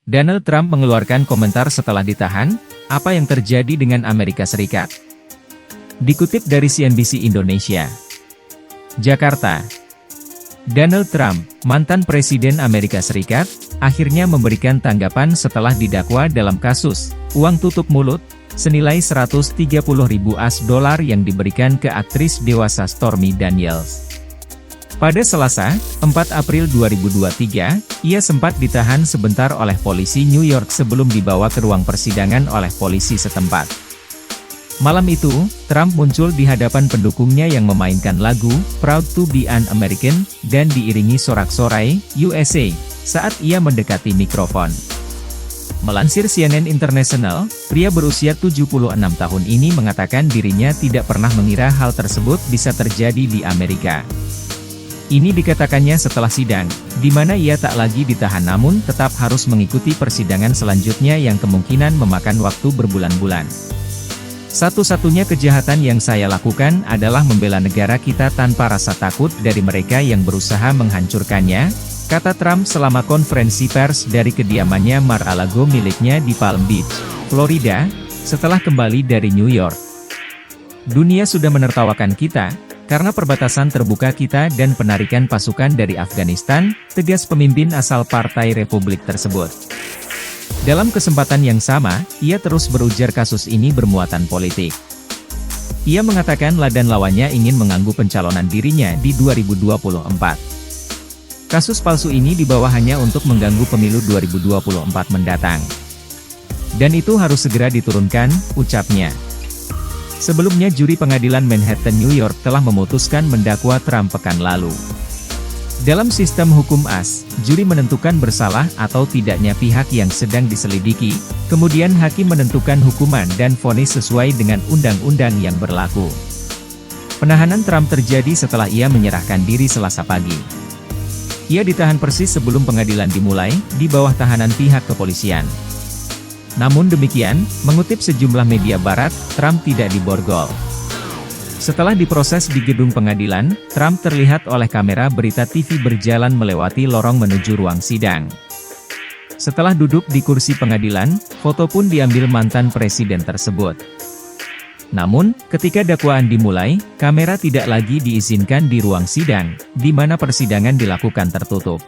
Donald Trump mengeluarkan komentar setelah ditahan, apa yang terjadi dengan Amerika Serikat? Dikutip dari CNBC Indonesia. Jakarta. Donald Trump, mantan Presiden Amerika Serikat, akhirnya memberikan tanggapan setelah didakwa dalam kasus uang tutup mulut senilai 130.000 US dollar yang diberikan ke aktris dewasa Stormy Daniels. Pada Selasa, 4 April 2023, ia sempat ditahan sebentar oleh polisi New York sebelum dibawa ke ruang persidangan oleh polisi setempat. Malam itu, Trump muncul di hadapan pendukungnya yang memainkan lagu Proud to be an American dan diiringi sorak-sorai USA saat ia mendekati mikrofon. Melansir CNN International, pria berusia 76 tahun ini mengatakan dirinya tidak pernah mengira hal tersebut bisa terjadi di Amerika. Ini dikatakannya setelah sidang, di mana ia tak lagi ditahan namun tetap harus mengikuti persidangan selanjutnya yang kemungkinan memakan waktu berbulan-bulan. Satu-satunya kejahatan yang saya lakukan adalah membela negara kita tanpa rasa takut dari mereka yang berusaha menghancurkannya, kata Trump selama konferensi pers dari kediamannya Mar-a-Lago miliknya di Palm Beach, Florida, setelah kembali dari New York. Dunia sudah menertawakan kita, karena perbatasan terbuka kita dan penarikan pasukan dari Afghanistan, tegas pemimpin asal Partai Republik tersebut. Dalam kesempatan yang sama, ia terus berujar kasus ini bermuatan politik. Ia mengatakan dan lawannya ingin mengganggu pencalonan dirinya di 2024. Kasus palsu ini dibawa hanya untuk mengganggu pemilu 2024 mendatang. Dan itu harus segera diturunkan, ucapnya. Sebelumnya juri pengadilan Manhattan, New York telah memutuskan mendakwa Trump pekan lalu. Dalam sistem hukum AS, juri menentukan bersalah atau tidaknya pihak yang sedang diselidiki, kemudian hakim menentukan hukuman dan vonis sesuai dengan undang-undang yang berlaku. Penahanan Trump terjadi setelah ia menyerahkan diri Selasa pagi. Ia ditahan persis sebelum pengadilan dimulai, di bawah tahanan pihak kepolisian. Namun demikian, mengutip sejumlah media barat, Trump tidak diborgol. Setelah diproses di gedung pengadilan, Trump terlihat oleh kamera berita TV berjalan melewati lorong menuju ruang sidang. Setelah duduk di kursi pengadilan, foto pun diambil mantan presiden tersebut. Namun, ketika dakwaan dimulai, kamera tidak lagi diizinkan di ruang sidang, di mana persidangan dilakukan tertutup.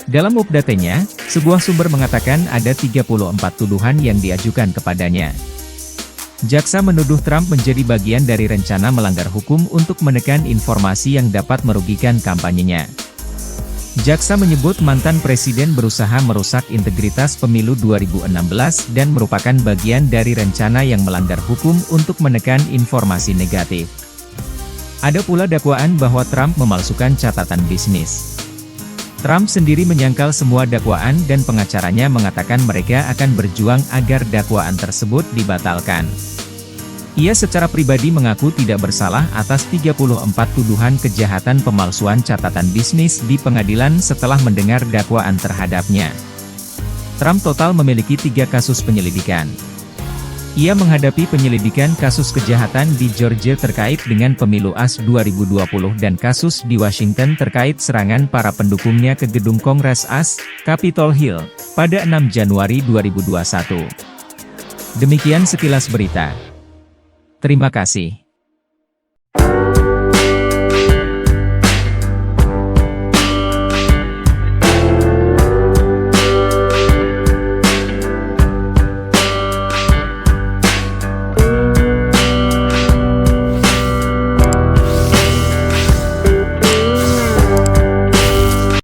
Dalam update-nya, sebuah sumber mengatakan ada 34 tuduhan yang diajukan kepadanya. Jaksa menuduh Trump menjadi bagian dari rencana melanggar hukum untuk menekan informasi yang dapat merugikan kampanyenya. Jaksa menyebut mantan presiden berusaha merusak integritas pemilu 2016 dan merupakan bagian dari rencana yang melanggar hukum untuk menekan informasi negatif. Ada pula dakwaan bahwa Trump memalsukan catatan bisnis. Trump sendiri menyangkal semua dakwaan dan pengacaranya mengatakan mereka akan berjuang agar dakwaan tersebut dibatalkan. Ia secara pribadi mengaku tidak bersalah atas 34 tuduhan kejahatan pemalsuan catatan bisnis di pengadilan setelah mendengar dakwaan terhadapnya. Trump total memiliki 3 kasus penyelidikan. Ia menghadapi penyelidikan kasus kejahatan di Georgia terkait dengan pemilu AS 2020 dan kasus di Washington terkait serangan para pendukungnya ke gedung Kongres AS, Capitol Hill, pada 6 Januari 2021. Demikian sekilas berita. Terima kasih.